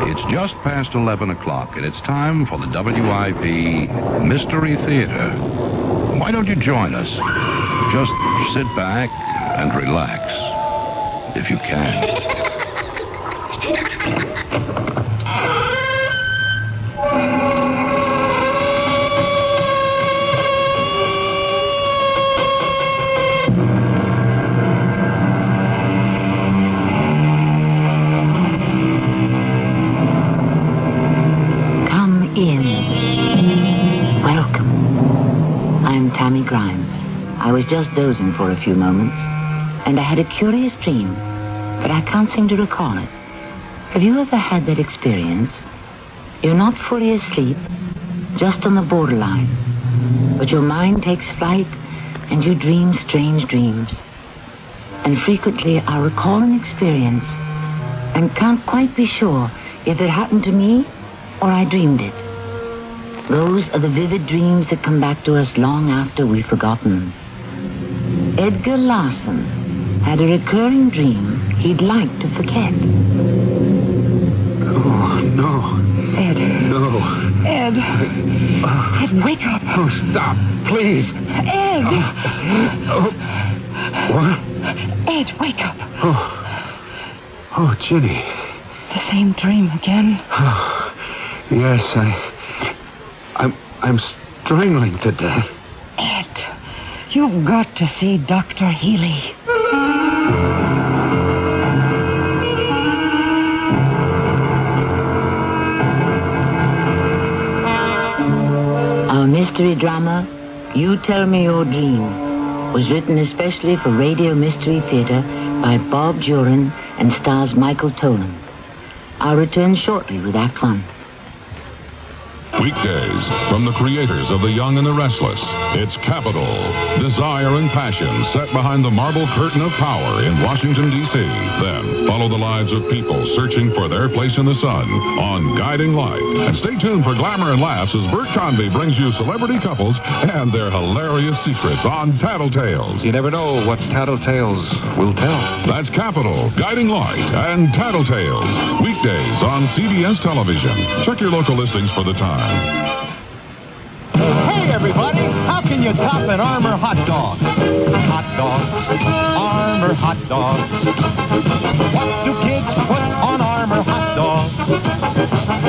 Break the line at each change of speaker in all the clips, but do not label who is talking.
It's just past 11 o'clock, and it's time for the WIP Mystery Theater. Why don't you join us? Just sit back and relax, if you can.
I was just dozing for a few moments, and I had a curious dream, but I can't seem to recall it. Have you ever had that experience? You're not fully asleep, just on the borderline, but your mind takes flight, and you dream strange dreams. And frequently I recall an experience, and can't quite be sure if it happened to me or I dreamed it. Those are the vivid dreams that come back to us long after we've forgotten them. Edgar Larson had a recurring dream he'd like to forget.
Oh, no.
Ed.
No.
Ed. Ed, wake up.
Oh, stop, please.
Ed.
What?
Ed, wake up.
Oh, Ginny.
The same dream again?
Oh, yes, I'm strangling to death.
Ed, you've got to see Dr. Healy. Our mystery drama, You Tell Me Your Dream, was written especially for Radio Mystery Theater by Bob Jurin and stars Michael Toland. I'll return shortly with Act One.
Weekdays from the creators of The Young and the Restless. It's Capital, Desire and Passion set behind the marble curtain of power in Washington, D.C. Then follow the lives of people searching for their place in the sun on Guiding Light. And stay tuned for glamour and laughs as Bert Convy brings you celebrity couples and their hilarious secrets on Tattletales.
You never know what Tattletales will tell.
That's Capital, Guiding Light, and Tattletales. Weekdays on CBS Television. Check your local listings for the time.
Hey, everybody, how can you top an Armour hot dog? Hot dogs, Armour hot dogs. What do kids put on Armour hot dogs?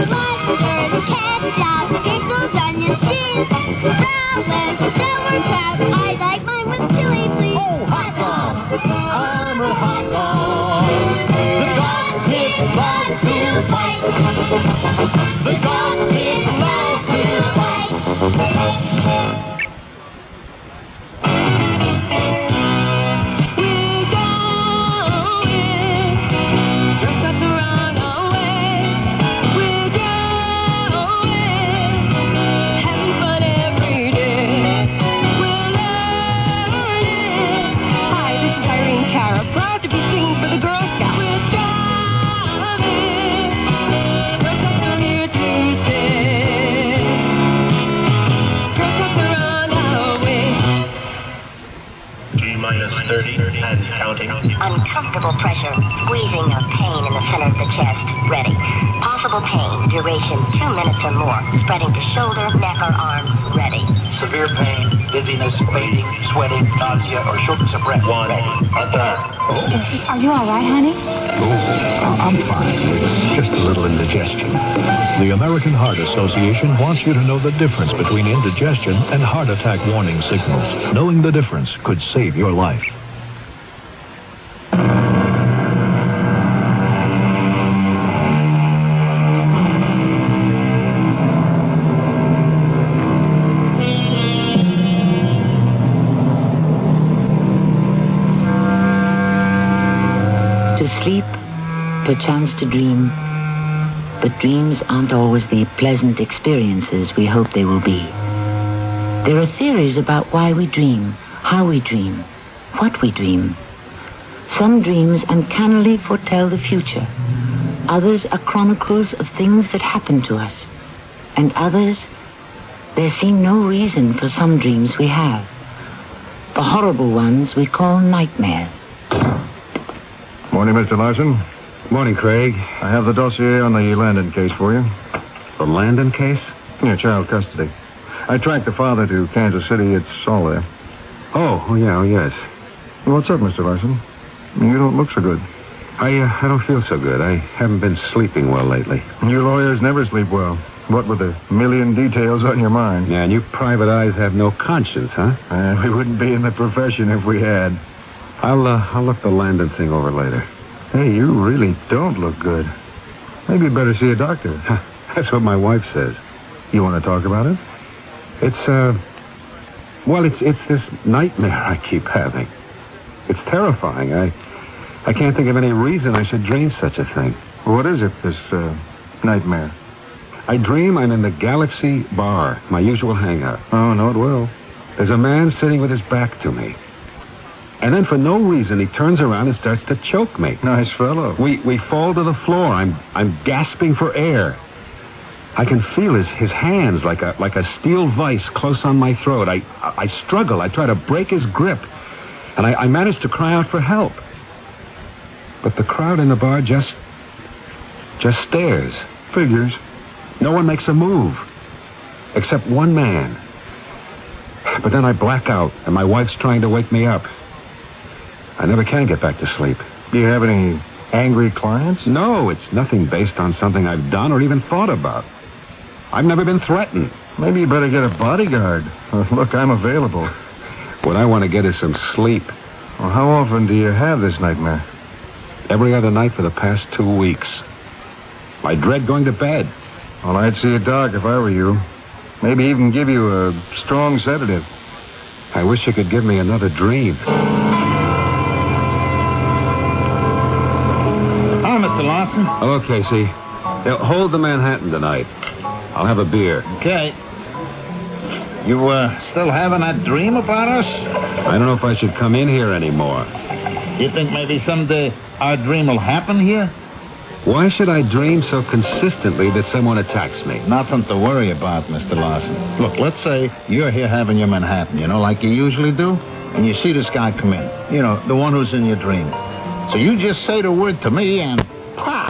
Mustard, ketchup, pickles, onions, cheese, brown lettuce, sauerkraut. I like mine with chili, please.
Oh, hot dogs, Armour hot dogs. The dog kids love to fight. The dog kids love to fight.
Uncomfortable pressure, squeezing of pain in the center of the chest. Ready. Possible pain, duration 2 minutes or more, spreading to shoulder, neck, or arms. Ready.
Severe pain, dizziness, fainting, sweating, nausea, or shortness of breath.
One.
Are you all right, honey?
I'm fine. Just a little indigestion.
The American Heart Association wants you to know the difference between indigestion and heart attack warning signals. Knowing the difference could save your life.
To sleep, perchance to dream, but dreams aren't always the pleasant experiences we hope they will be. There are theories about why we dream, how we dream, what we dream. Some dreams uncannily foretell the future. Others are chronicles of things that happen to us. And others, there seem no reason for some dreams we have. The horrible ones we call nightmares.
Morning, Mr. Larson. Morning, Craig.
I have the dossier on the Landon case for you.
The Landon case?
Yeah, child custody. I tracked the father to Kansas City. It's all there.
Oh, yeah, oh, yes.
What's up, Mr. Larson? You don't look so good.
I don't feel so good. I haven't been sleeping well lately.
You lawyers never sleep well. What with a million details on your mind.
Yeah, and you private eyes have no conscience, huh?
We wouldn't be in the profession if we had.
I'll look the Landon thing over later.
Hey, you really don't look good. Maybe you better see a doctor.
That's what my wife says.
You want to talk about it?
It's, well, it's this nightmare I keep having. It's terrifying. I can't think of any reason I should dream such a thing.
What is it, this, nightmare?
I dream I'm in the Galaxy Bar, my usual hangout.
Oh, no, it will.
There's a man sitting with his back to me. And then for no reason, he turns around and starts to choke me.
Nice fellow.
We fall to the floor. I'm gasping for air. I can feel his hands like a steel vice close on my throat. I struggle. I try to break his grip. And I manage to cry out for help. But the crowd in the bar just stares.
Figures.
No one makes a move. Except one man. But then I black out, and my wife's trying to wake me up. I never can get back to sleep.
Do you have any angry clients?
No, it's nothing based on something I've done or even thought about. I've never been threatened.
Maybe you better get a bodyguard. Look, I'm available.
What I want to get is some sleep.
Well, how often do you have this nightmare?
Every other night for the past 2 weeks. I dread going to bed.
Well, I'd see a doc if I were you. Maybe even give you a strong sedative.
I wish you could give me another dream.
Hi, Mr. Larson.
Hello, Casey. Hold the Manhattan tonight. I'll have a beer.
Okay. You, still having that dream about us?
I don't know if I should come in here anymore.
You think maybe someday our dream will happen here?
Why should I dream so consistently that someone attacks me?
Nothing to worry about, Mr. Larson. Look, let's say you're here having your Manhattan, like you usually do, and you see this guy come in. The one who's in your dream. So you just say the word to me and pow!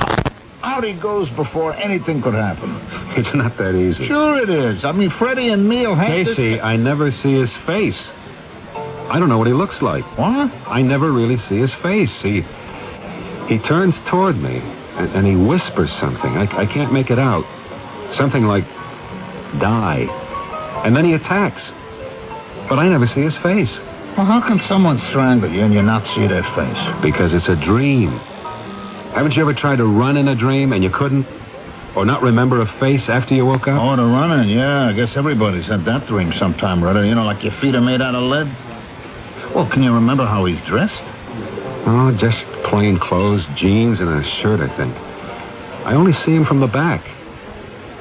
Out he goes before anything could happen.
It's not that easy.
Sure it is. I mean, Freddie and me'll have
Casey, I never see his face. I don't know what he looks like.
What?
I never really see his face. He turns toward me, and he whispers something. I can't make it out. Something like, die. And then he attacks. But I never see his face.
Well, how can someone strangle you and you not see their face?
Because it's a dream. Haven't you ever tried to run in a dream and you couldn't? Or not remember a face after you woke up?
Oh, the running, yeah. I guess everybody's had that dream sometime or other. Like your feet are made out of lead. Well, can you remember how he's dressed?
Oh, just plain clothes, jeans, and a shirt, I think. I only see him from the back.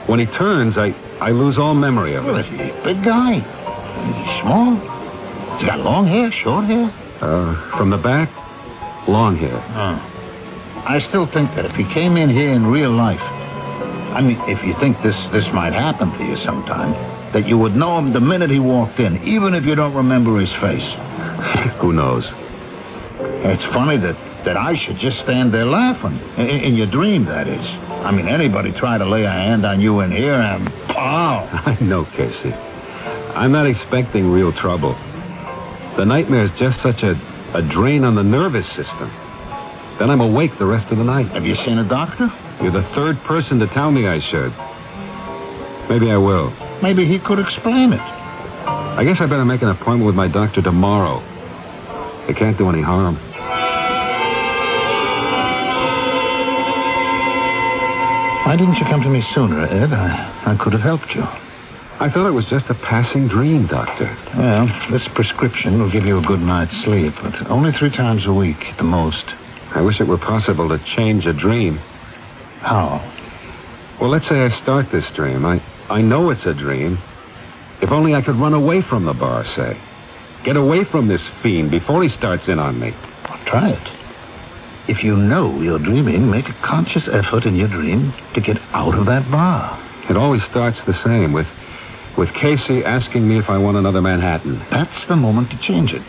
When he turns, I lose all memory of
Well,
it.
he's a big guy. He's small. He's got long hair, short hair.
From the back, long hair.
Oh. I still think that if he came in here in real life, I mean, if you think this might happen to you sometime, that you would know him the minute he walked in, even if you don't remember his face.
Who knows?
It's funny that I should just stand there laughing. In your dream, that is. I mean, anybody try to lay a hand on you in here and pow!
I know, Casey. I'm not expecting real trouble. The nightmare's just such a drain on the nervous system. Then I'm awake the rest of the night.
Have you seen a doctor?
You're the third person to tell me I should. Maybe I will.
Maybe he could explain it.
I guess I better make an appointment with my doctor tomorrow. It can't do any harm.
Why didn't you come to me sooner, Ed? I could have helped you.
I thought it was just a passing dream, Doctor.
Well, this prescription will give you a good night's sleep, but only 3 times a week at the most.
I wish it were possible to change a dream.
How?
Well, let's say I start this dream. I know it's a dream. If only I could run away from the bar, say. Get away from this fiend before he starts in on me.
Well, try it. If you know you're dreaming, make a conscious effort in your dream to get out of that bar.
It always starts the same, with Casey asking me if I want another Manhattan.
That's the moment to change it.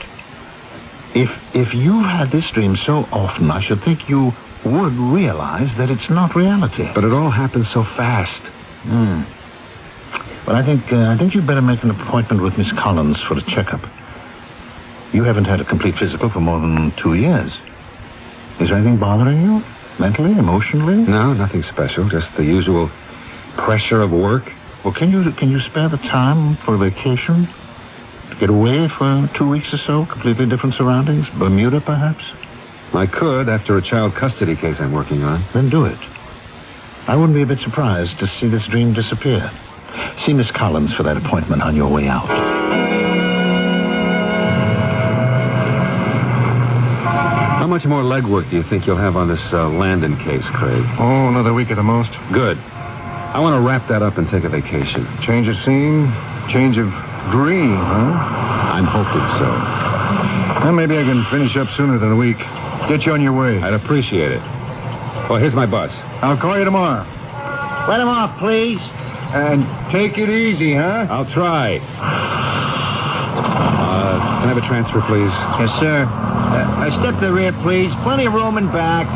If you had this dream so often, I should think you would realize that it's not reality.
But it all happened so fast.
Well, I think you'd better make an appointment with Miss Collins for a checkup. You haven't had a complete physical for more than 2 years. Is there anything bothering you? Mentally, emotionally?
No, nothing special. Just the usual pressure of work.
Well, can you spare the time for a vacation? To get away for 2 weeks or so? Completely different surroundings? Bermuda, perhaps?
I could, after a child custody case I'm working on.
Then do it. I wouldn't be a bit surprised to see this dream disappear. See Miss Collins for that appointment on your way out.
How much more legwork do you think you'll have on this Landon case, Craig?
Oh, another week at the most.
Good. I want to wrap that up and take a vacation.
Change of scene, change of dream, huh?
I'm hoping so.
Well, maybe I can finish up sooner than a week. Get you on your way.
I'd appreciate it. Well, here's my bus.
I'll call you tomorrow.
Let him off, please.
And take it easy, huh?
I'll try. Can I have a transfer, please?
Yes, sir. Step to the rear, please. Plenty of room in back.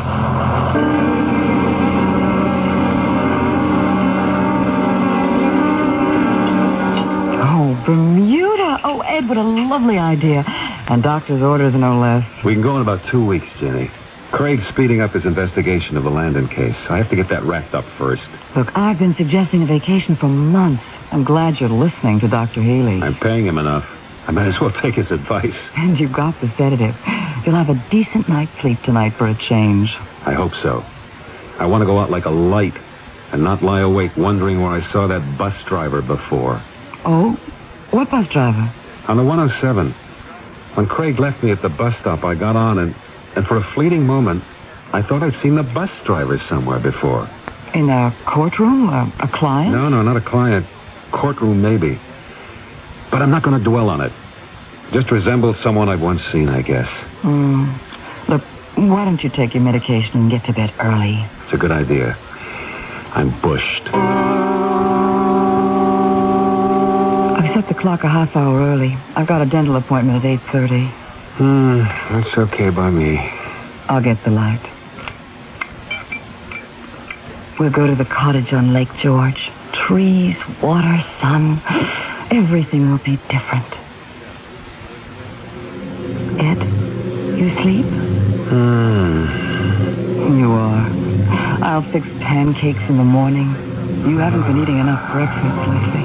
Oh, Bermuda. Oh, Ed, what a lovely idea. And doctor's orders, no less.
We can go in about 2 weeks, Jenny. Craig's speeding up his investigation of the Landon case. I have to get that wrapped up first.
Look, I've been suggesting a vacation for months. I'm glad you're listening to Dr. Healy.
I'm paying him enough. I might as well take his advice.
And you've got the sedative. You'll have a decent night's sleep tonight for a change.
I hope so. I want to go out like a light and not lie awake wondering where I saw that bus driver before.
Oh? What bus driver?
On the 107. When Craig left me at the bus stop, I got on and for a fleeting moment, I thought I'd seen the bus driver somewhere before.
In a courtroom? A client?
No, not a client. Courtroom, maybe. But I'm not going to dwell on it. Just resembles someone I've once seen, I guess.
Look, why don't you take your medication and get to bed early?
It's a good idea. I'm bushed.
I've set the clock a half hour early. I've got a dental appointment at 8:30.
That's okay by me.
I'll get the light. We'll go to the cottage on Lake George. Trees, water, sun. Everything will be different. Ed, you sleep? You are. I'll fix pancakes in the morning. You haven't been eating enough breakfast lately.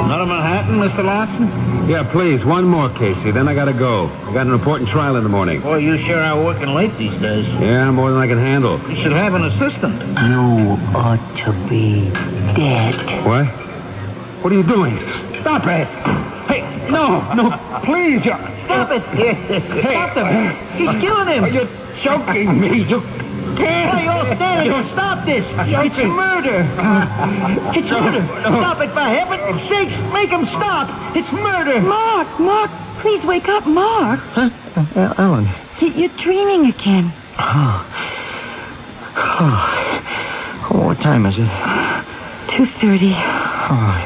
Another Manhattan, Mr. Larson?
Yeah, please, one more, Casey. Then I gotta go. I got an important trial in the morning.
Boy, you sure are working late these days.
Yeah, more than I can handle.
You should have an assistant.
You ought to be dead.
What? What are you doing?
Stop it! Hey, no, please, stop it! Stop him! He's killing him!
You're choking me. You can't.
Why, you're standing there. Stop this! It's murder! It's murder! Stop it, for heaven's sakes! Make him stop! It's murder!
Mark, please wake up, Mark.
Huh? Ellen.
You're dreaming again.
Oh, what time is it?
2:30.
Oh,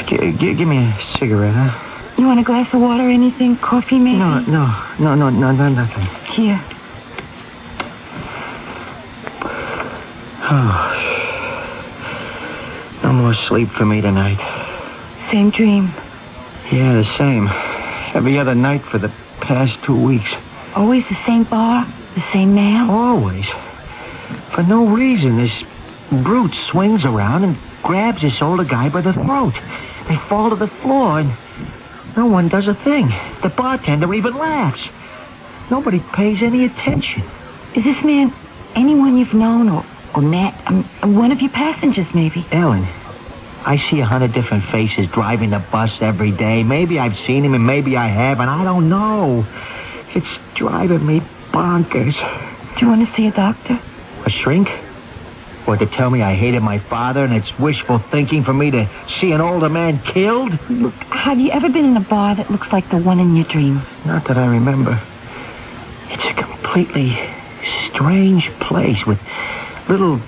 give me a cigarette, huh?
You want a glass of water or anything? Coffee, maybe?
No, nothing.
Here.
Oh. No more sleep for me tonight.
Same dream.
Yeah, the same. Every other night for the past 2 weeks.
Always the same bar? The same man?
Always. For no reason, this brute swings around and grabs this older guy by the throat. They fall to the floor and no one does a thing. The bartender even laughs. Nobody pays any attention.
Is this man anyone you've known or met? One of your passengers, maybe?
Ellen, I see 100 different faces driving the bus every day. Maybe I've seen him and maybe I haven't. I don't know. It's driving me bonkers.
Do you want to see a doctor?
A shrink? Or to tell me I hated my father and it's wishful thinking for me to see an older man killed?
Look, have you ever been in a bar that looks like the one in your dream?
Not that I remember. It's a completely strange place with little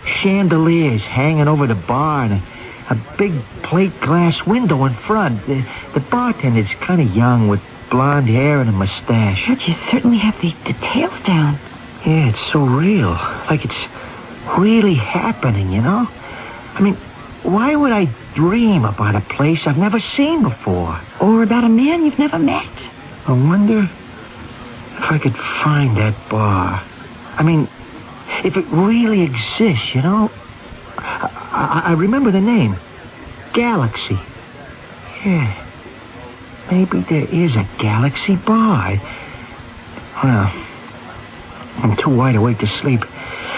chandeliers hanging over the bar and a big plate glass window in front. The bartender's kind of young with
blonde hair and a mustache.
God, you certainly have the details down.
Yeah, it's so real. Like it's really happening, you know? I mean, why would I dream about a place I've never seen before?
Or about a man you've never met.
I wonder if I could find that bar. I mean, if it really exists, you know? I remember the name. Galaxy. Yeah. Maybe there is a Galaxy bar. Well, I'm too wide awake to sleep.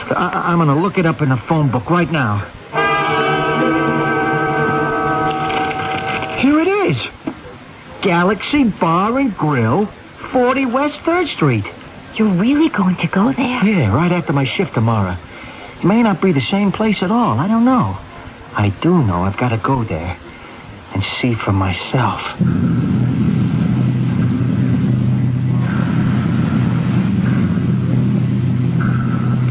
I'm gonna look it up in the phone book right now. Here it is. Galaxy Bar and Grill, 40 West 3rd Street.
You're really going to go there?
Yeah, right after my shift tomorrow. It may not be the same place at all. I don't know. I do know I've got to go there and see for myself.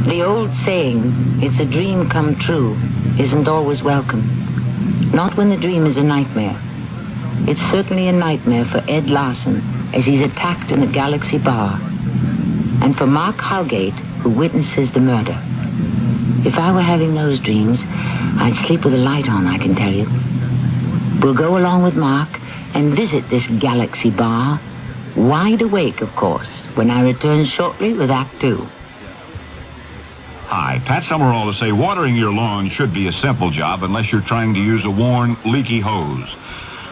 The old saying, it's a dream come true, isn't always welcome. Not when the dream is a nightmare. It's certainly a nightmare for Ed Larson as he's attacked in the Galaxy Bar. And for Mark Howgate, who witnesses the murder. If I were having those dreams, I'd sleep with a light on, I can tell you. We'll go along with Mark and visit this Galaxy Bar, wide awake, of course, when I return shortly with Act 2.
Hi, Pat Summerall to say watering your lawn should be a simple job unless you're trying to use a worn, leaky hose.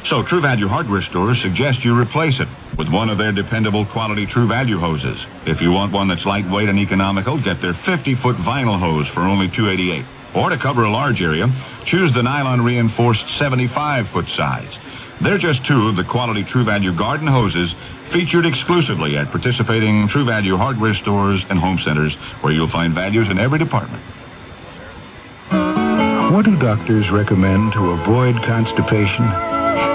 So True Value hardware stores suggest you replace it with one of their dependable quality True Value hoses. If you want one that's lightweight and economical, get their 50-foot vinyl hose for only $288. Or to cover a large area, choose the nylon reinforced 75-foot size. They're just two of the quality True Value garden hoses featured exclusively at participating True Value hardware stores and home centers, where you'll find values in every department.
What do doctors recommend to avoid constipation?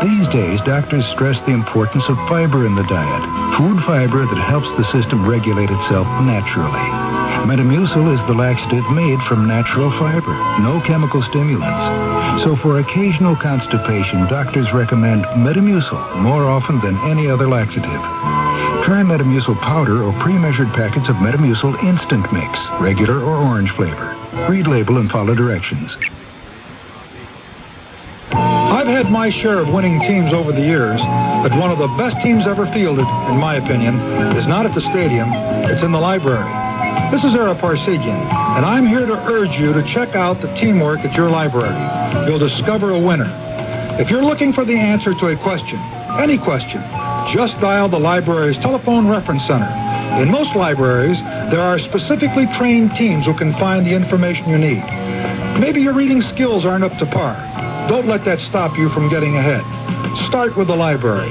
These days, doctors stress the importance of fiber in the diet. Food fiber that helps the system regulate itself naturally. Metamucil is the laxative made from natural fiber, no chemical stimulants. So for occasional constipation, doctors recommend Metamucil more often than any other laxative. Try Metamucil powder or pre-measured packets of Metamucil Instant Mix, regular or orange flavor. Read label and follow directions.
I've had my share of winning teams over the years, but one of the best teams ever fielded, in my opinion, is not at the stadium, it's in the library. This is Ara Parsegian, and I'm here to urge you to check out the teamwork at your library. You'll discover a winner. If you're looking for the answer to a question, any question, just dial the library's telephone reference center. In most libraries, there are specifically trained teams who can find the information you need. Maybe your reading skills aren't up to par. Don't let that stop you from getting ahead. Start with the library.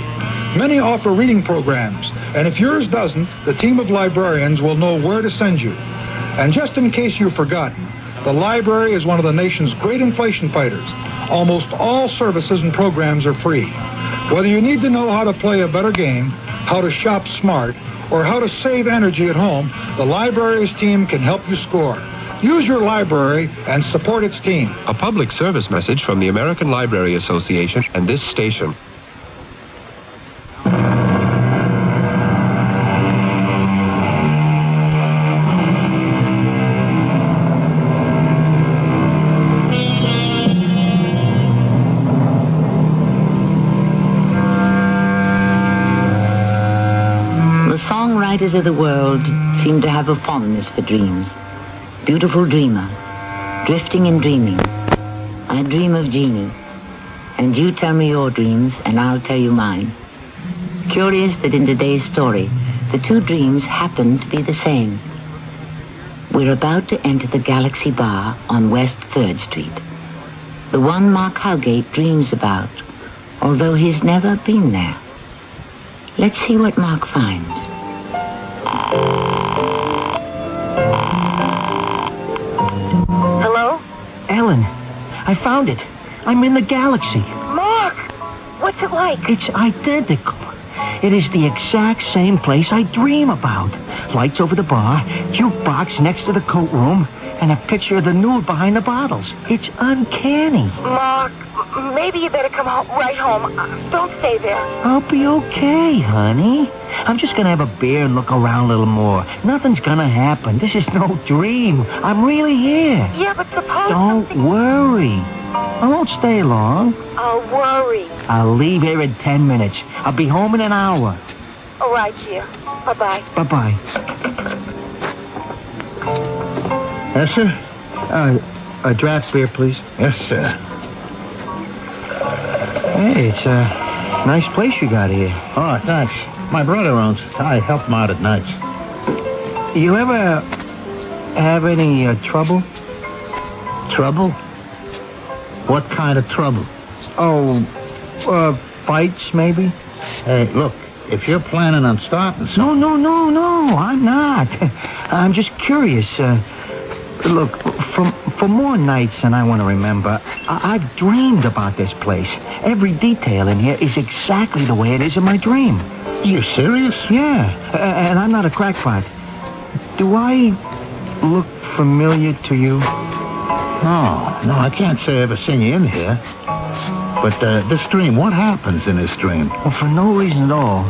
Many offer reading programs, and if yours doesn't, the team of librarians will know where to send you. And just in case you've forgotten, the library is one of the nation's great inflation fighters. Almost all services and programs are free. Whether you need to know how to play a better game, how to shop smart, or how to save energy at home, the library's team can help you score. Use your library and support its team.
A public service message from the American Library Association and this station.
The songwriters of the world seem to have a fondness for dreams. Beautiful dreamer, drifting and dreaming. I dream of Jeannie, and you tell me your dreams, and I'll tell you mine. Curious that in today's story, the two dreams happen to be the same. We're about to enter the Galaxy Bar on West 3rd Street, the one Mark Howgate dreams about, although he's never been there. Let's see what Mark finds.
Hello? Ellen, I found it. I'm in the Galaxy.
Mark, what's it like?
It's identical. It is the exact same place I dream about. Lights over the bar, jukebox next to the coat room, and a picture of the nude behind the bottles. It's uncanny.
Mark,
maybe you better come right home. Don't stay there.
I'll be okay, honey. I'm just gonna have a beer and look around a little more. Nothing's gonna happen. This is no dream. I'm really here.
Yeah, but suppose
Don't worry. I won't stay long.
I'll worry.
I'll leave here in 10 minutes. I'll be home in an hour.
All right, dear. Bye-bye.
Bye-bye.
Yes, sir?
A draft beer, please.
Yes, sir.
Hey, it's a nice place you got here.
Oh, thanks. My brother owns it. I help him out at nights.
You ever have any trouble?
Trouble? What kind of trouble?
Oh, fights, maybe?
Hey, look, if you're planning on starting something...
No, I'm not. I'm just curious. Look, for more nights than I want to remember, I've dreamed about this place. Every detail in here is exactly the way it is in my dream.
You serious?
Yeah, and I'm not a crackpot. Do I look familiar to you?
No, I can't say I've ever seen you in here. But this dream, what happens in this dream?
Well, for no reason at all.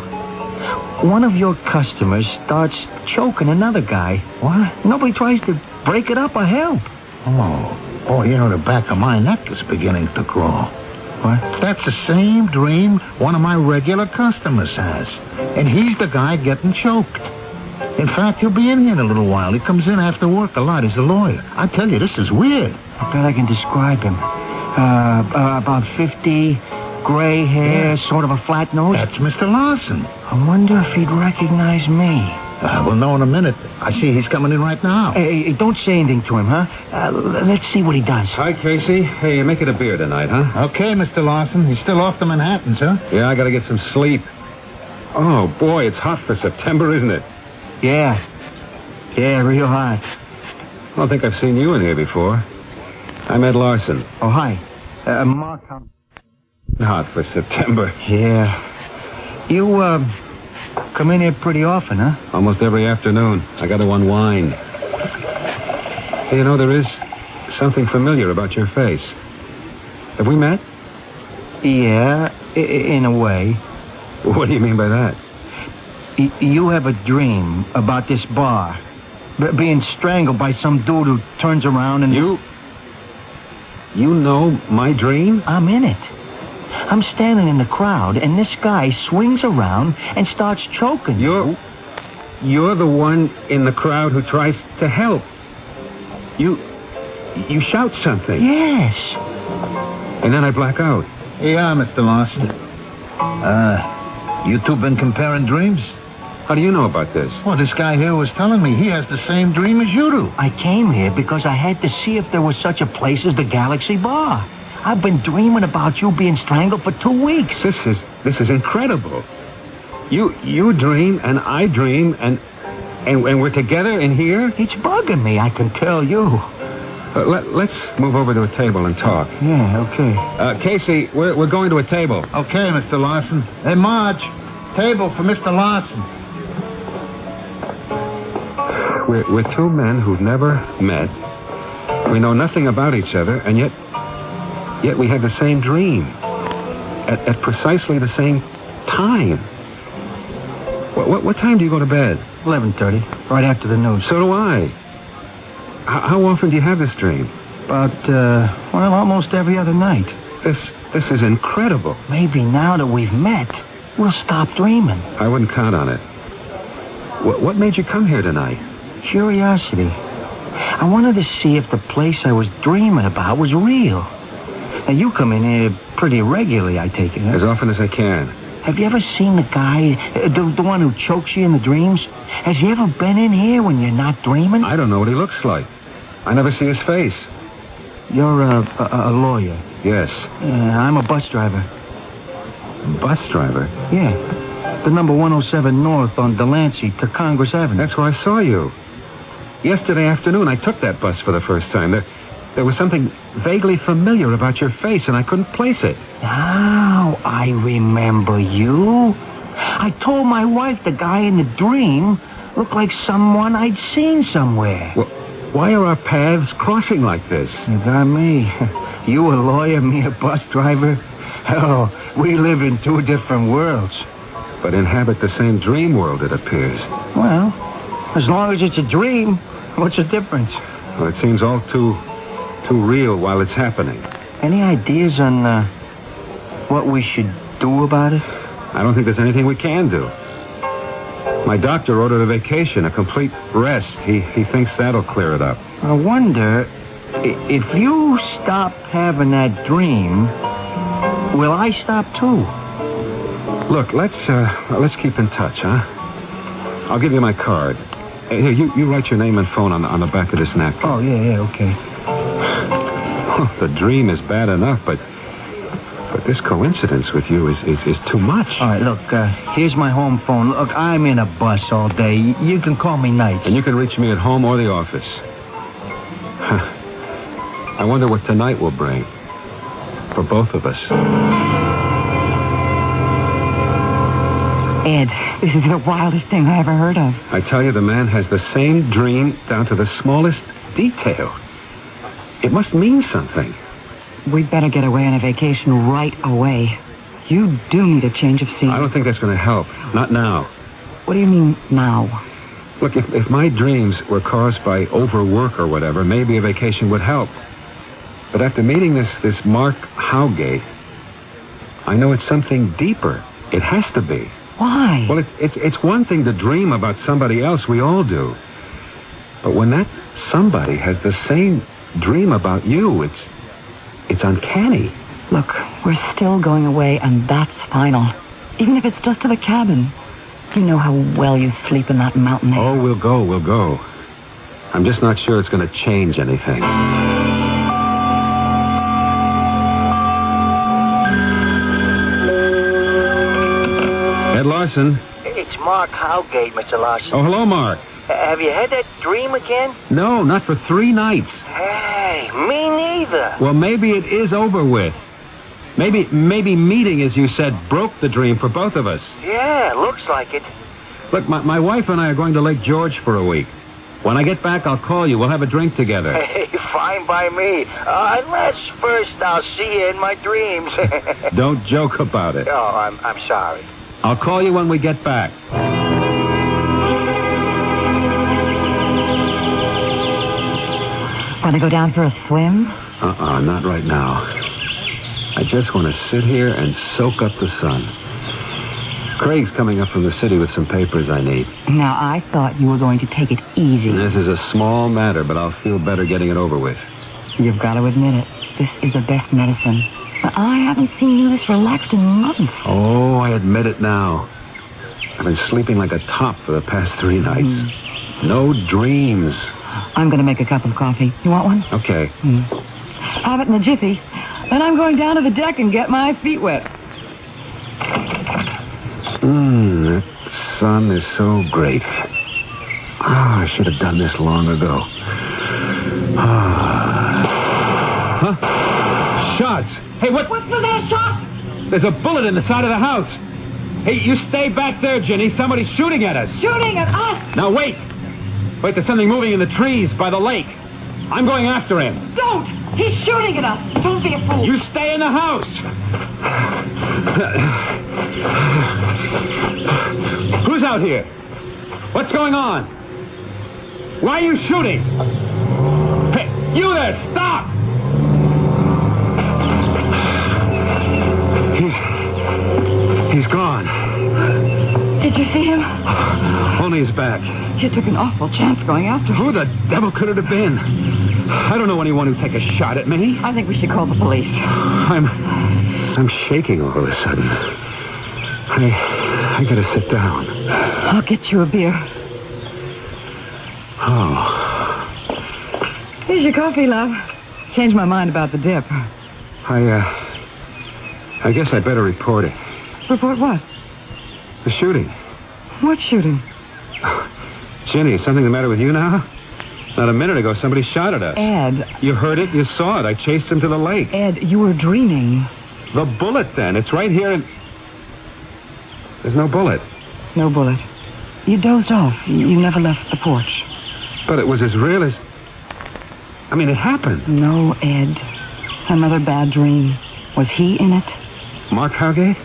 One of your customers starts choking another guy.
What?
Nobody tries to break it up or help.
Oh, boy, you know, the back of my neck is beginning to crawl.
What?
That's the same dream one of my regular customers has. And he's the guy getting choked. In fact, he'll be in here in a little while. He comes in after work a lot. He's a lawyer. I tell you, this is weird.
I bet I can describe him. About 50, gray hair, sort of a flat nose.
That's Mr. Larson.
I wonder if he'd recognize me.
We'll know in a minute. I see he's coming in right now.
Hey, don't say anything to him, huh? Let's see what he does.
Hi, Casey. Hey, make it a beer tonight, huh?
Okay, Mr. Larson. He's still off to Manhattan, sir.
Yeah, I gotta get some sleep. Oh, boy, it's hot for September, isn't it?
Yeah, real hot.
I don't think I've seen you in here before. I'm Ed Larson.
Oh, hi. Mark.
Hot for September.
Yeah. You, come in here pretty often, huh?
Almost every afternoon. I gotta unwind. Hey, you know, there is something familiar about your face. Have we met?
Yeah, in a way.
What do you mean by that?
You have a dream about this bar. Being strangled by some dude who turns around and...
You know my dream?
I'm in it. I'm standing in the crowd, and this guy swings around and starts choking.
You're the one in the crowd who tries to help. You shout something.
Yes.
And then I black out.
Yeah, Mr. Larson. You two been comparing dreams?
How do you know about this?
Well, this guy here was telling me he has the same dream as you do.
I came here because I had to see if there was such a place as the Galaxy Bar. I've been dreaming about you being strangled for 2 weeks.
This is incredible. You dream and I dream and we're together in here?
It's bugging me, I can tell you.
Let's move over to a table and talk.
Yeah, okay.
Casey, we're going to a table.
Okay, Mr. Larson. Hey, Marge, table for Mr. Larson.
We're two men who've never met. We know nothing about each other, and yet we had the same dream at precisely the same time. What time do you go to bed?
11:30, right after the news.
So do I. How often do you have this dream?
About, almost every other night.
This is incredible.
Maybe now that we've met, we'll stop dreaming.
I wouldn't count on it. What made you come here tonight?
Curiosity. I wanted to see if the place I was dreaming about was real. Now, you come in here pretty regularly, I take it, huh?
As often as I can.
Have you ever seen the guy, the one who chokes you in the dreams? Has he ever been in here when you're not dreaming?
I don't know what he looks like. I never see his face.
You're a lawyer?
Yes.
I'm a bus driver.
Bus driver?
Yeah. The number 107 North on Delancey to Congress Avenue.
That's where I saw you. Yesterday afternoon, I took that bus for the first time. There was something vaguely familiar about your face, and I couldn't place it.
Now I remember you. I told my wife the guy in the dream looked like someone I'd seen somewhere.
Why are our paths crossing like this?
You got me. You a lawyer, me a bus driver. Oh, we live in two different worlds.
But inhabit the same dream world, it appears.
Well, as long as it's a dream, what's the difference?
Well, it seems all too real while it's happening.
Any ideas on what we should do about it?
I don't think there's anything we can do. My doctor ordered a vacation, a complete rest. He thinks that'll clear it up.
I wonder, if you stop having that dream, will I stop too?
Look, let's keep in touch, huh? I'll give you my card. Here, you write your name and phone on the back of this napkin.
Oh, yeah, okay.
The dream is bad enough, but this coincidence with you is too much.
All right, look, here's my home phone. Look, I'm in a bus all day. You can call me nights.
And you can reach me at home or the office. I wonder what tonight will bring. For both of us.
Ed, this is the wildest thing I ever heard of.
I tell you, the man has the same dream down to the smallest detail. It must mean something.
We'd better get away on a vacation right away. You do need a change of scene.
I don't think that's going to help. Not now.
What do you mean, now?
Look, if my dreams were caused by overwork or whatever, maybe a vacation would help. But after meeting this Mark Howgate, I know it's something deeper. It has to be.
Why?
Well, it's one thing to dream about somebody else. We all do. But when that somebody has the same dream about you, it's uncanny.
Look, we're still going away, and that's final. Even if it's just to the cabin. You know how well you sleep in that mountain air.
Oh, we'll go. I'm just not sure it's going to change anything. Ed Larson.
It's Mark Howgate, Mr. Larson.
Oh, hello, Mark.
Have you had that dream again?
No, not for 3 nights.
Hey, me neither.
Well, maybe it is over with. Maybe meeting, as you said, broke the dream for both of us.
Yeah, looks like it.
Look, my wife and I are going to Lake George for a week. When I get back, I'll call you. We'll have a drink together.
Hey, fine by me. Unless first I'll see you in my dreams.
Don't joke about it.
Oh, I'm sorry.
I'll call you when we get back.
Want to go down for a swim?
Not right now. I just want to sit here and soak up the sun. Craig's coming up from the city with some papers I need.
Now, I thought you were going to take it easy.
This is a small matter, but I'll feel better getting it over with.
You've got to admit it. This is the best medicine. But I haven't seen you this relaxed in months.
Oh, I admit it now. I've been sleeping like a top for the past 3 nights. No dreams.
I'm going to make a cup of coffee. You want one?
Okay.
Have it in a jiffy. Then I'm going down to the deck and get my feet wet.
That sun is so great. I should have done this long ago. Huh? Shots! Hey, what's with that shot? There's a bullet in the side of the house. Hey, you stay back there, Ginny. Somebody's shooting at us.
Shooting at us?
Now, wait. Wait, there's something moving in the trees by the lake. I'm going after him.
Don't! He's shooting at us. Don't be a fool.
You stay in the house. Who's out here? What's going on? Why are you shooting? Hey, you there, stop! He's gone.
Did you see him?
Only his back.
You took an awful chance going after him.
Who the devil could it have been? I don't know anyone who'd take a shot at me.
I think we should call the police.
I'm shaking all of a sudden. I gotta sit down.
I'll get you a beer.
Oh.
Here's your coffee, love. Changed my mind about the dip.
I guess I'd better report it.
Report what?
The shooting.
What shooting?
Ginny, is something the matter with you now? Not a minute ago, somebody shot at us.
Ed.
You heard it, you saw it. I chased him to the lake.
Ed, you were dreaming.
The bullet, then. It's right here and... There's no bullet.
No bullet. You dozed off. You never left the porch.
But it was as real as... I mean, it happened.
No, Ed. Another bad dream. Was he in it?
Mark Howgate?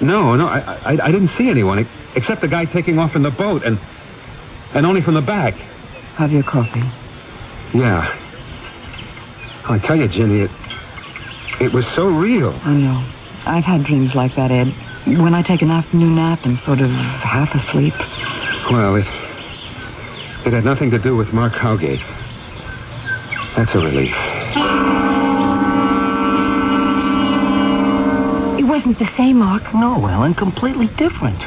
No, I didn't see anyone except the guy taking off in the boat and only from the back.
Have your coffee.
Yeah. I tell you, Ginny, it was so real.
I know. I've had dreams like that, Ed. When I take an afternoon nap and sort of half asleep.
Well, it had nothing to do with Mark Howgate. That's a relief.
It wasn't the same, Mark. No, Ellen, completely different.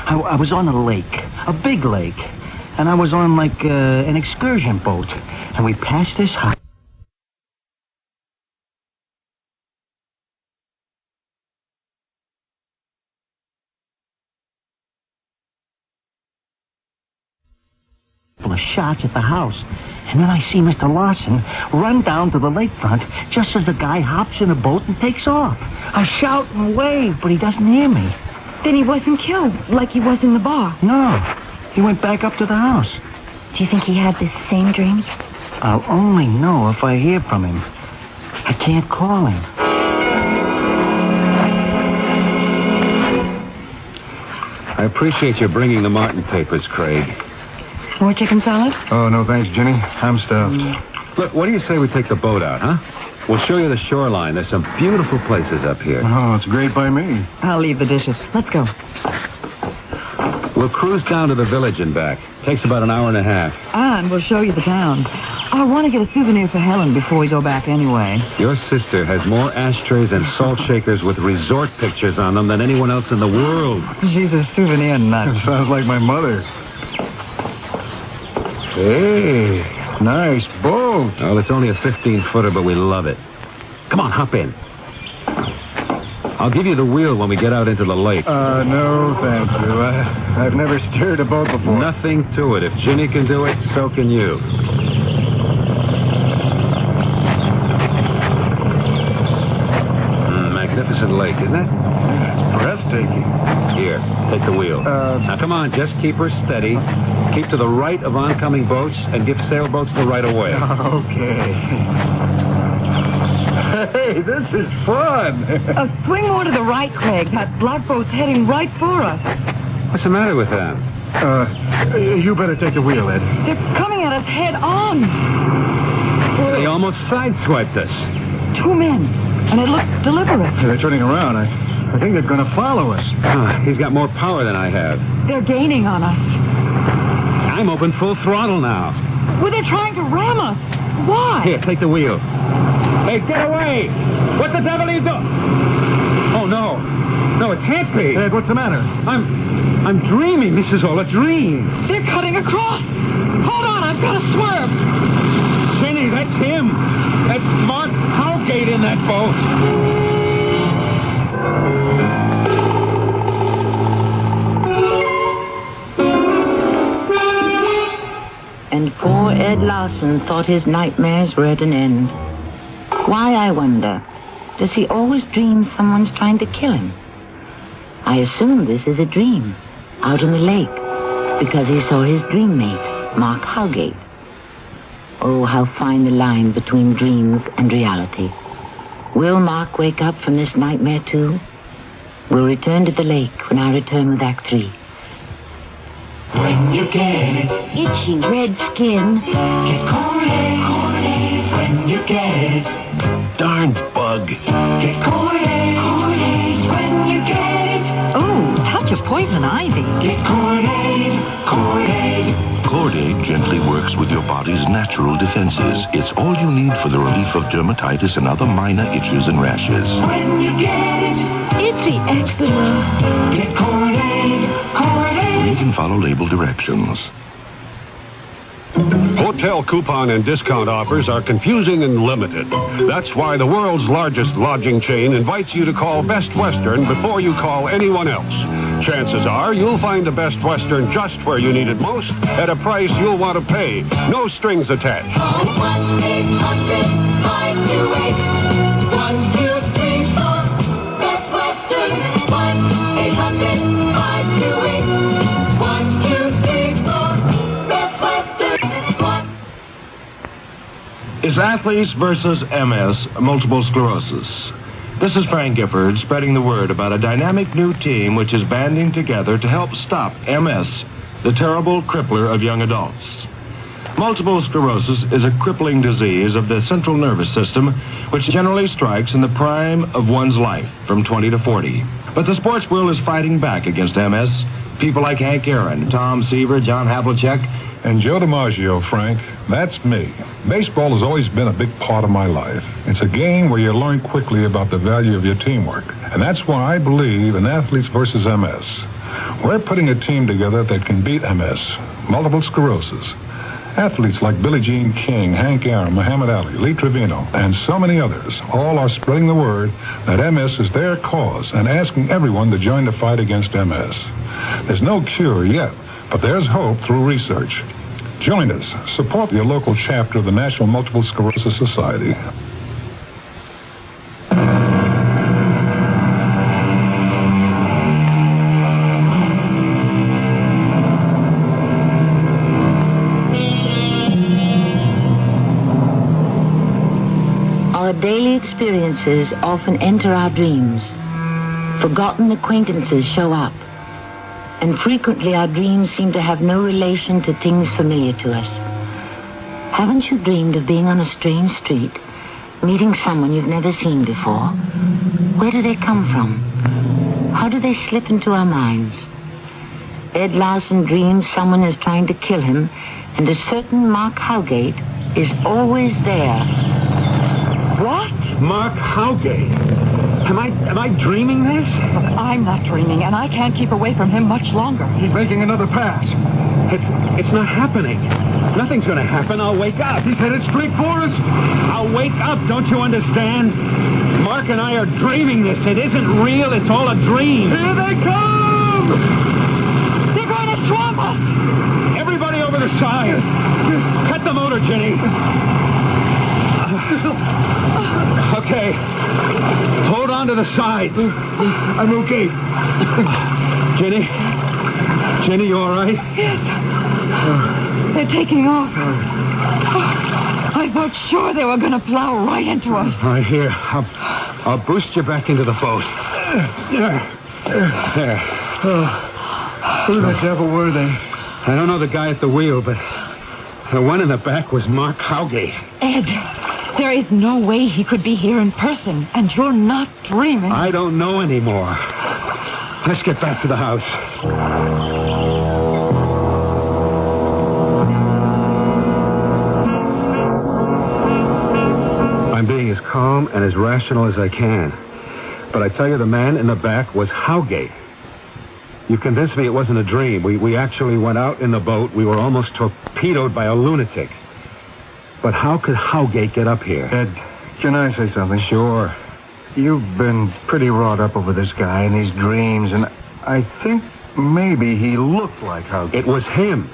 I was on a lake, a big lake, and I was on, like, an excursion boat, and we passed this house. Of shots at the house, and then I see Mr. Larson run down to the lakefront just as the guy hops in a boat and takes off. I shout and wave, but he doesn't hear me.
Then he wasn't killed like he was in the bar.
No, he went back up to the house.
Do you think he had this same dream?
I'll only know if I hear from him. I can't call him.
I appreciate your bringing the Martin papers, Craig.
More chicken salad?
Oh, no, thanks, Ginny. I'm stuffed.
Look, what do you say we take the boat out, huh? We'll show you the shoreline. There's some beautiful places up here.
Oh, it's great by me.
I'll leave the dishes. Let's go.
We'll cruise down to the village and back. Takes about an hour and a half.
And we'll show you the town. I want to get a souvenir for Helen before we go back anyway.
Your sister has more ashtrays and salt shakers with resort pictures on them than anyone else in the world.
She's a souvenir nut.
Sounds like my mother. Hey, nice boat.
Well, it's only a 15-footer, but we love it. Come on, hop in. I'll give you the wheel when we get out into the lake.
No, thank you. I've never steered a boat before.
Nothing to it. If Ginny can do it, so can you. Magnificent lake, isn't it?
It's breathtaking.
Here, take the wheel. Now, come on, just keep her steady. Keep to the right of oncoming boats and give sailboats the right of way.
Okay. Hey, this is fun.
Swing more to the right, Craig. That black boat's heading right for us.
What's the matter with them?
You better take the wheel, Ed.
They're coming at us head on.
They almost sideswiped us.
2 men, and it looked deliberate.
They're turning around. I think they're going to follow us.
He's got more power than I have.
They're gaining on us.
I'm open full throttle now.
Well, they're trying to ram us. Why?
Here, take the wheel. Hey, get away! What the devil are you doing? Oh, no. No, it can't be.
Ed, what's the matter?
I'm dreaming. This is all a dream.
They're cutting across. Hold on, I've got to swerve.
Jenny, that's him. That's Mark Howgate in that boat.
And poor Ed Larson thought his nightmares were at an end. Why, I wonder? Does he always dream someone's trying to kill him? I assume this is a dream, out on the lake, because he saw his dream mate, Mark Howgate. Oh, how fine the line between dreams and reality. Will Mark wake up from this nightmare too? We'll return to the lake when I return with Act 3.
When you get it,
Itchy red skin.
get Kool-Aid when you get it.
Darn bug.
Get Kool-Aid when you get it.
Oh, touch of poison ivy.
Get Kool-Aid.
Cord-Aid gently works with your body's natural defenses. It's all you need for the relief of dermatitis and other minor itches and rashes.
When you get it,
Itchy eczema.
get Kool-Aid.
Read and follow label directions.
Hotel coupon and discount offers are confusing and limited. That's why the world's largest lodging chain invites you to call Best Western before you call anyone else. Chances are you'll find the Best Western just where you need it most at a price you'll want to pay. No strings attached.
Call 1-800-528-1234. Best Western. 1-800-528-1234. Best Western.
is Athletes versus MS, multiple sclerosis. This is Frank Gifford spreading the word about a dynamic new team which is banding together to help stop MS, the terrible crippler of young adults. Multiple sclerosis is a crippling disease of the central nervous system which generally strikes in the prime of one's life, from 20 to 40. But the sports world is fighting back against MS. People like Hank Aaron, Tom Seaver, John Havlicek,
and Joe DiMaggio, Frank. That's me. Baseball has always been a big part of my life. It's a game where you learn quickly about the value of your teamwork. And that's why I believe in Athletes versus MS. We're putting a team together that can beat MS, multiple sclerosis. Athletes like Billie Jean King, Hank Aaron, Muhammad Ali, Lee Trevino, and so many others all are spreading the word that MS is their cause and asking everyone to join the fight against MS. There's no cure yet, but there's hope through research. Join us. Support your local chapter of the National Multiple Sclerosis Society.
Our daily experiences often enter our dreams. Forgotten acquaintances show up. And frequently our dreams seem to have no relation to things familiar to us. Haven't you dreamed of being on a strange street, meeting someone you've never seen before? Where do they come from? How do they slip into our minds? Ed Larson dreams someone is trying to kill him, and a certain Mark Howgate is always there.
What? Mark Howgate? Am I dreaming this?
Look, I'm not dreaming, and I can't keep away from him much longer.
He's making another pass. It's not happening. Nothing's going to happen. I'll wake up. He's headed straight for us. I'll wake up. Don't you understand? Mark and I are dreaming this. It isn't real. It's all a dream. Here they come!
They're going to swamp us!
Everybody over the side. Cut the motor, Jenny. Okay. Hold on to the sides. I'm okay. Jenny, you all right?
Yes. They're taking off. I thought sure they were going to plow right into us.
All right, here. I'll boost you back into the boat. There.
Who the devil were they?
I don't know the guy at the wheel, but the one in the back was Mark Howgate.
Ed, there is no way he could be here in person, and you're not dreaming.
I don't know anymore. Let's get back to the house. I'm being as calm and as rational as I can. But I tell you, the man in the back was Howgate. You convinced me it wasn't a dream. We actually went out in the boat. We were almost torpedoed by a lunatic. But how could Howgate get up here?
Ed, can I say something?
Sure.
You've been pretty wrought up over this guy and these dreams, and I think maybe he looked like Howgate.
It was him.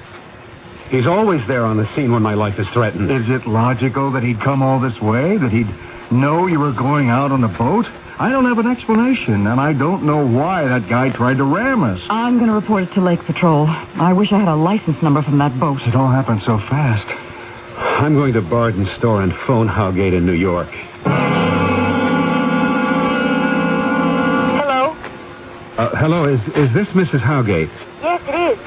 He's always there on the scene when my life is threatened.
Is it logical that he'd come all this way? That he'd know you were going out on the boat? I don't have an explanation, and I don't know why that guy tried to ram us.
I'm going to report it to Lake Patrol. I wish I had a license number from that boat.
It all happened so fast.
I'm going to Barden's store and phone Howgate in New York.
Hello?
Hello, is this Mrs. Howgate?
Yes, it is.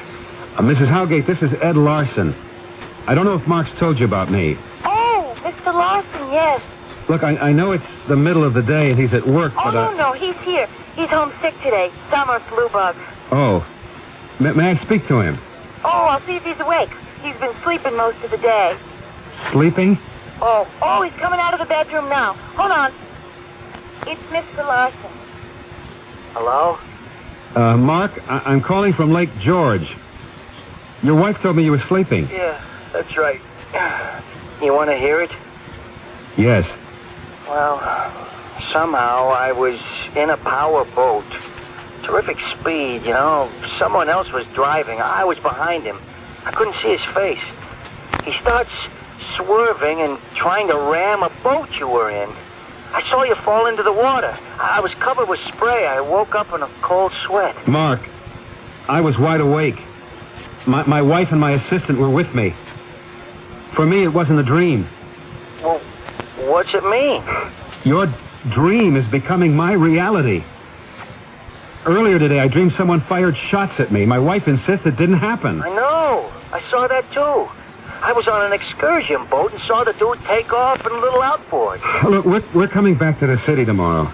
Mrs. Howgate, this is Ed Larson. I don't know if Mark's told you about me.
Oh, Mr. Larson, yes.
Look, I know it's the middle of the day and he's at work,
Oh,
but...
no, he's here. He's home sick today. Summer flu bug.
Oh. May I speak to him?
Oh, I'll see if he's awake. He's been sleeping most of the day.
Sleeping?
Oh, he's coming out of the bedroom now. Hold on. It's Mr. Larson.
Hello?
Mark, I'm calling from Lake George. Your wife told me you were sleeping.
Yeah, that's right. You want to hear it?
Yes.
Well, somehow I was in a power boat. Terrific speed, you know. Someone else was driving. I was behind him. I couldn't see his face. He starts swerving and trying to ram a boat you were in. I saw you fall into the water. I was covered with spray. I woke up in a cold sweat.
Mark, I was wide awake. My wife and my assistant were with me. For me, it wasn't a dream.
Well, What's it mean?
Your dream is becoming my reality. Earlier today, I dreamed someone fired shots at me. My wife insists it didn't happen.
I know. I saw that too. I was on an excursion boat and saw the dude take off in a little outboard.
Look, we're coming back to the city tomorrow.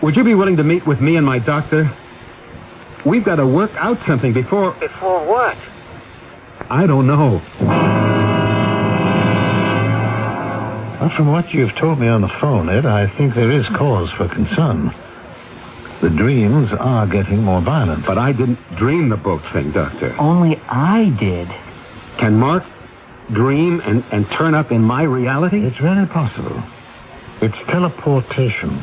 Would you be willing to meet with me and my doctor? We've got to work out something before...
Before what?
I don't know.
Well, from what you've told me on the phone, Ed, I think there is cause for concern. The dreams are getting more violent.
But I didn't dream the boat thing, Doctor.
Only I did.
Can Mark dream and turn up in my reality?
It's very possible. It's teleportation.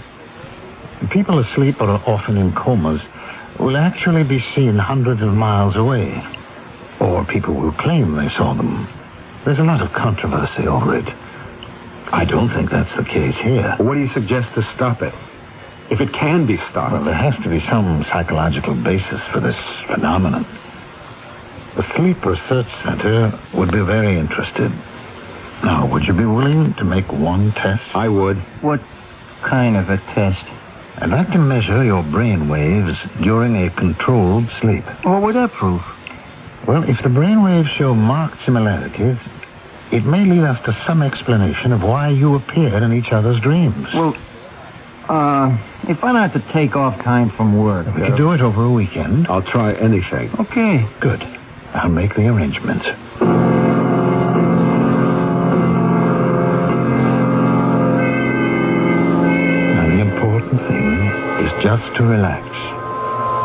People asleep or often in comas will actually be seen hundreds of miles away. Or people will claim they saw them. There's a lot of controversy over it. I don't think that's the case here.
What do you suggest to stop it? If it can be stopped.
Well, there has to be some psychological basis for this phenomenon. The Sleep Research Center would be very interested. Now, would you be willing to make one test?
I would.
What kind of a test?
I'd like to measure your brain waves during a controlled sleep.
What would that prove?
Well, if the brain waves show marked similarities, it may lead us to some explanation of why you appear in each other's dreams.
Well, if I had to take off time from work...
We could do it over a weekend.
I'll try anything.
Okay.
Good. I'll make the arrangements. Now, the important thing is just to relax.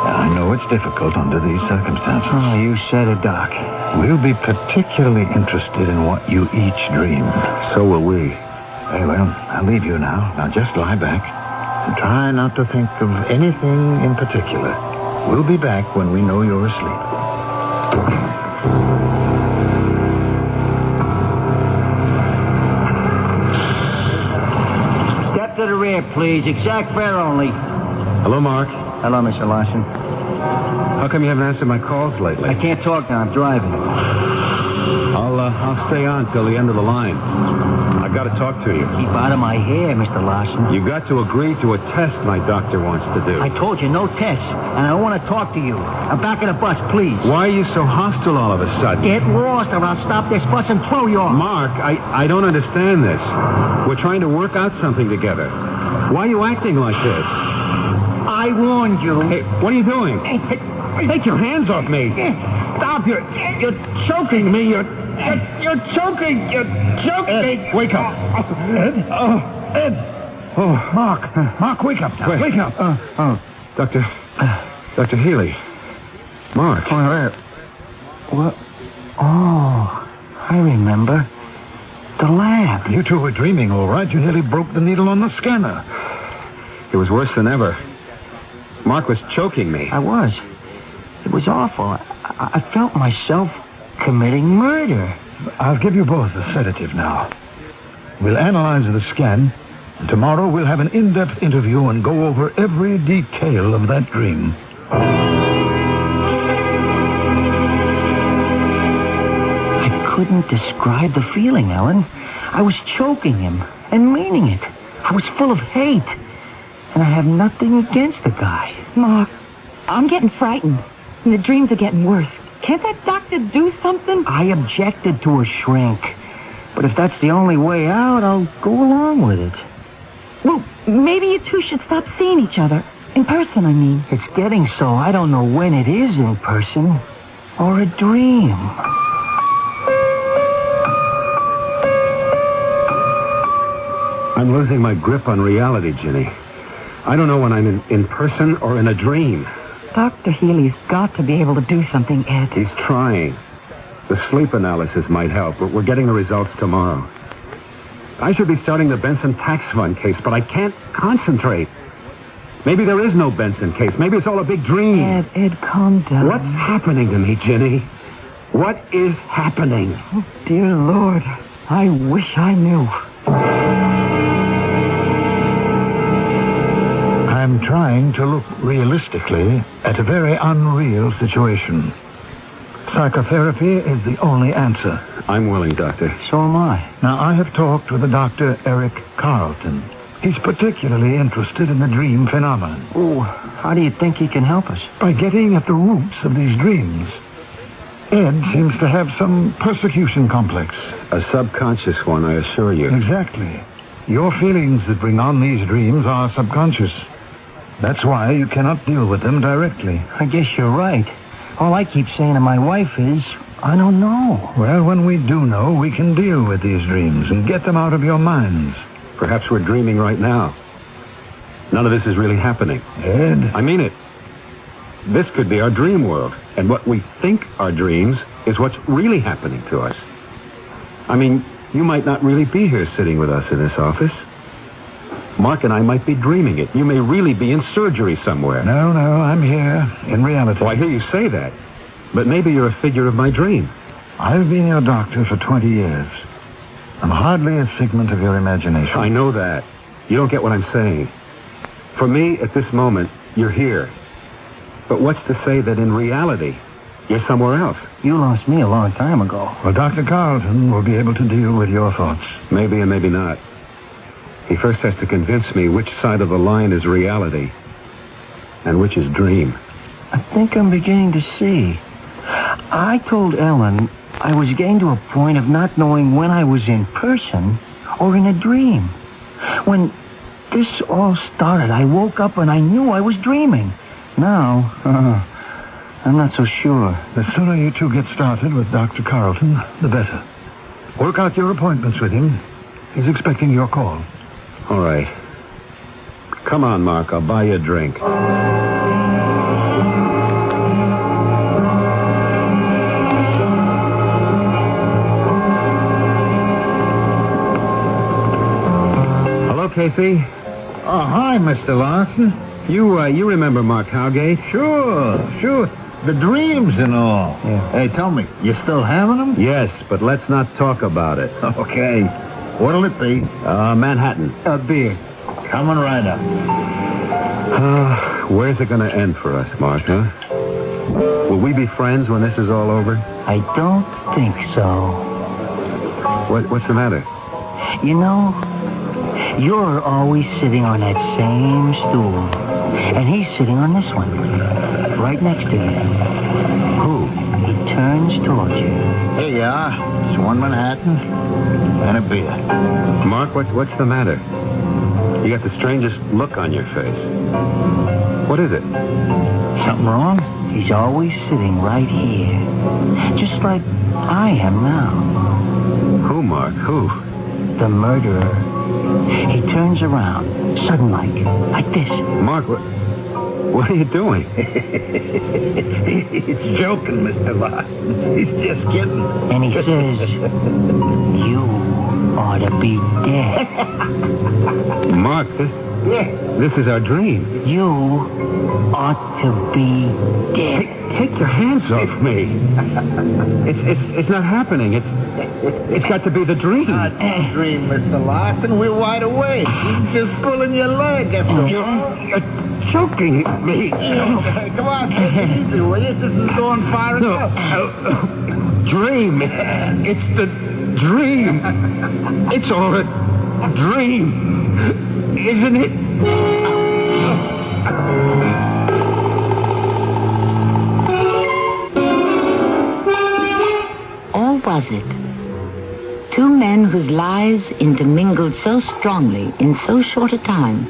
I know it's difficult under these circumstances.
Oh, you said it, Doc.
We'll be particularly interested in what you each dream.
So will we.
Very well, I'll leave you now. Now just lie back and try not to think of anything in particular. We'll be back when we know you're asleep.
Step to the rear, please. Exact fare only.
Hello, Mark.
Hello, Mr. Larson.
How come you haven't answered my calls lately?
I can't talk now. I'm driving.
I'll stay on till the end of the line. I got to talk to you.
Keep out of my hair, Mr. Larson.
You got to agree to a test my doctor wants to do.
I told you, no tests, and I want to talk to you. I'm back in the bus, please.
Why are you so hostile all of a sudden?
Get lost, or I'll stop this bus and throw you off.
Mark, I don't understand this. We're trying to work out something together. Why are you acting like this?
I warned you.
Hey, what are you doing? Take your hands off me. Stop. You're choking me. You're choking. You're choking.
Ed, wake up. Ed? Ed.
Oh, Mark, wake up now. Wake up. Dr. Healy. Mark.
What? Oh, I remember. The lab.
You two were dreaming, all right. You nearly broke the needle on the scanner.
It was worse than ever. Mark was choking me.
I was. It was awful. I felt myself committing murder.
I'll give you both a sedative now. We'll analyze the scan, and tomorrow we'll have an in-depth interview and go over every detail of that dream.
I couldn't describe the feeling, Ellen. I was choking him and meaning it. I was full of hate. And I have nothing against the guy.
Mark, I'm getting frightened. And the dreams are getting worse. Can't that doctor do something?
I objected to a shrink. But if that's the only way out, I'll go along with it.
Well, maybe you two should stop seeing each other. In person, I mean.
It's getting so I don't know when it is in person or a dream.
I'm losing my grip on reality, Ginny. I don't know when I'm in person or in a dream.
Dr. Healy's got to be able to do something, Ed.
He's trying. The sleep analysis might help, but we're getting the results tomorrow. I should be starting the Benson tax fund case, but I can't concentrate. Maybe there is no Benson case. Maybe it's all a big dream.
Ed, calm down.
What's happening to me, Ginny? What is happening?
Oh, dear Lord. I wish I knew.
I'm trying to look realistically at a very unreal situation. Psychotherapy is the only answer.
I'm willing, Doctor.
So am I.
Now, I have talked with the Dr. Eric Carlton. He's particularly interested in the dream phenomenon.
Oh, how do you think he can help us?
By getting at the roots of these dreams. Ed seems to have some persecution complex.
A subconscious one, I assure you.
Exactly. Your feelings that bring on these dreams are subconscious. That's why you cannot deal with them directly.
I guess you're right. All I keep saying to my wife is, I don't know.
Well, when we do know, we can deal with these dreams and get them out of your minds.
Perhaps we're dreaming right now. None of this is really happening.
Ed?
I mean it. This could be our dream world, and what we think are dreams is what's really happening to us. I mean, you might not really be here sitting with us in this office. Mark and I might be dreaming it. You may really be in surgery somewhere.
No, I'm here, in reality.
Oh, I hear you say that. But maybe you're a figure of my dream.
I've been your doctor for 20 years. I'm hardly a figment of your imagination.
I know that. You don't get what I'm saying. For me, at this moment, you're here. But what's to say that in reality, you're somewhere else?
You lost me a long time ago.
Well, Dr. Carlton will be able to deal with your thoughts.
Maybe and maybe not. He first has to convince me which side of the line is reality and which is dream.
I think I'm beginning to see. I told Ellen I was getting to a point of not knowing when I was in person or in a dream. When this all started, I woke up and I knew I was dreaming. Now, I'm not so sure.
The sooner you two get started with Dr. Carlton, the better. Work out your appointments with him. He's expecting your call.
All right. Come on, Mark. I'll buy you a drink. Hello, Casey.
Oh, hi, Mr. Larson.
You remember Mark Howgate?
Sure. The dreams and all.
Yeah.
Hey, tell me, you still having them?
Yes, but let's not talk about it.
Okay. What'll it be?
Manhattan.
A beer.
Coming right up.
Where's it going to end for us, Mark, huh? Will we be friends when this is all over?
I don't think so.
What's the matter?
You know, you're always sitting on that same stool. And he's sitting on this one. Right next to you.
Who?
He turns towards you.
Here you are. It's one Manhattan and a beer.
Mark, what's the matter? You got the strangest look on your face. What is it?
Something wrong? He's always sitting right here. Just like I am now.
Who, Mark? Who?
The murderer. He turns around, sudden-like this.
Mark, what are you doing?
He's joking, Mr. Larson. He's just kidding.
And he says, you ought to be dead.
Mark, this is our dream.
You ought to be dead.
Take your hands off me. It's not happening. It's got to be the dream.
Not a dream, Mr. Larson. We're wide awake. He's just pulling your leg. That's all.
You're choking me.
Come on, take it easy, will you? This is going far enough.
Dream. It's the dream. It's all a dream, isn't it?
Or was it? Two men whose lives intermingled so strongly in so short a time.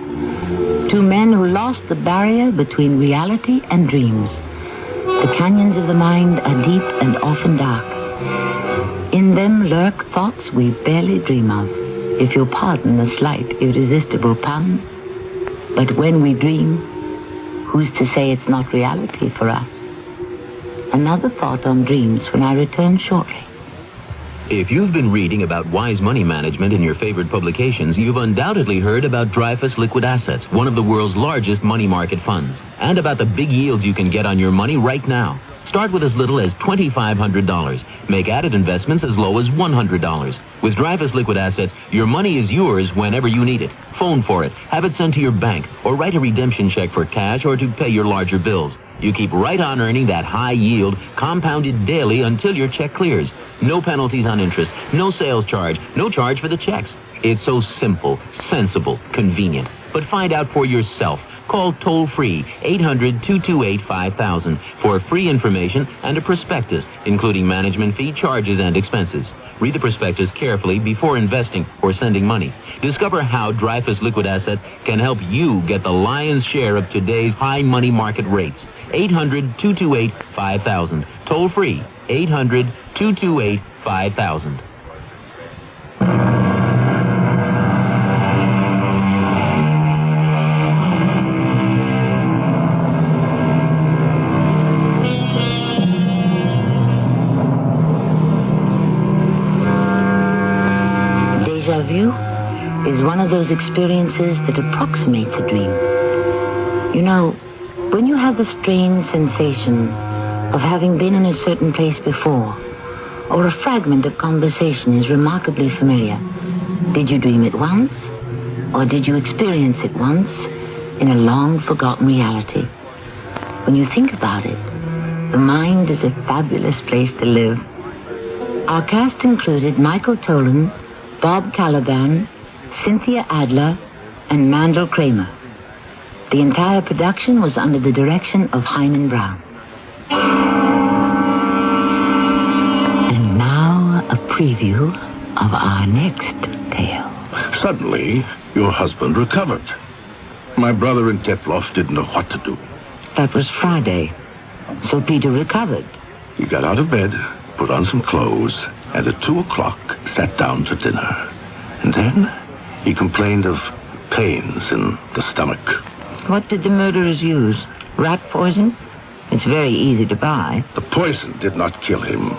Two men who lost the barrier between reality and dreams. The canyons of the mind are deep and often dark. In them lurk thoughts we barely dream of, if you'll pardon the slight, irresistible pun. But when we dream, who's to say it's not reality for us? Another thought on dreams when I return shortly.
If you've been reading about wise money management in your favorite publications, you've undoubtedly heard about Dreyfus Liquid Assets, one of the world's largest money market funds, and about the big yields you can get on your money right now. Start with as little as $2,500. Make added investments as low as $100. With Dreyfus Liquid Assets, your money is yours whenever you need it. Phone for it, have it sent to your bank, or write a redemption check for cash or to pay your larger bills. You keep right on earning that high yield, compounded daily until your check clears. No penalties on interest, no sales charge, no charge for the checks. It's so simple, sensible, convenient. But find out for yourself. Call toll-free 800-228-5000 for free information and a prospectus, including management fee, charges, and expenses. Read the prospectus carefully before investing or sending money. Discover how Dreyfus Liquid Asset can help you get the lion's share of today's high money market rates. 800-228-5000. Toll-free 800-228-5000.
Deja vu is one of those experiences that approximates a dream. You know, when you have the strange sensation of having been in a certain place before, or a fragment of conversation is remarkably familiar, did you dream it once, or did you experience it once in a long-forgotten reality? When you think about it, the mind is a fabulous place to live. Our cast included Michael Tolan, Bob Caliban, Cynthia Adler, and Mandel Kramer. The entire production was under the direction of Hyman Brown. And now a preview of our next tale.
Suddenly, your husband recovered. My brother and Teploff didn't know what to do.
That was Friday, so Peter recovered.
He got out of bed, put on some clothes, and at 2 o'clock sat down to dinner. And then he complained of pains in the stomach.
What did the murderers use? Rat poison? It's very easy to buy.
The poison did not kill him.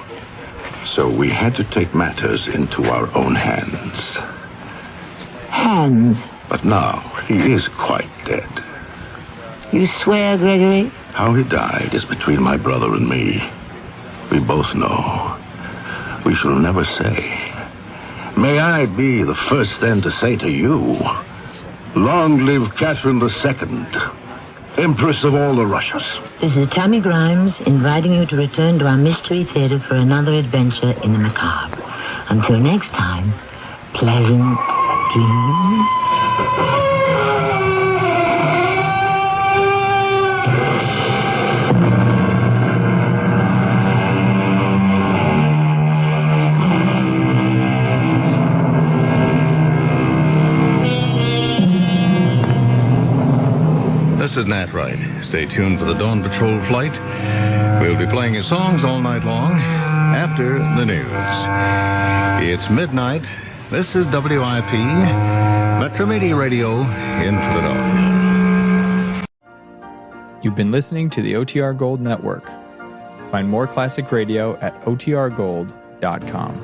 So we had to take matters into our own hands.
Hands?
But now he is quite dead.
You swear, Gregory?
How he died is between my brother and me. We both know. We shall never say. May I be the first then to say to you, long live Catherine II, Empress of all the Russias.
This is Tammy Grimes inviting you to return to our Mystery Theater for another adventure in the macabre. Until next time, pleasant dreams.
This is Nat Wright. Stay tuned for the Dawn Patrol flight. We'll be playing his songs all night long after the news. It's midnight. This is WIP, Metro Media Radio in Philadelphia.
You've been listening to the OTR Gold Network. Find more classic radio at otrgold.com.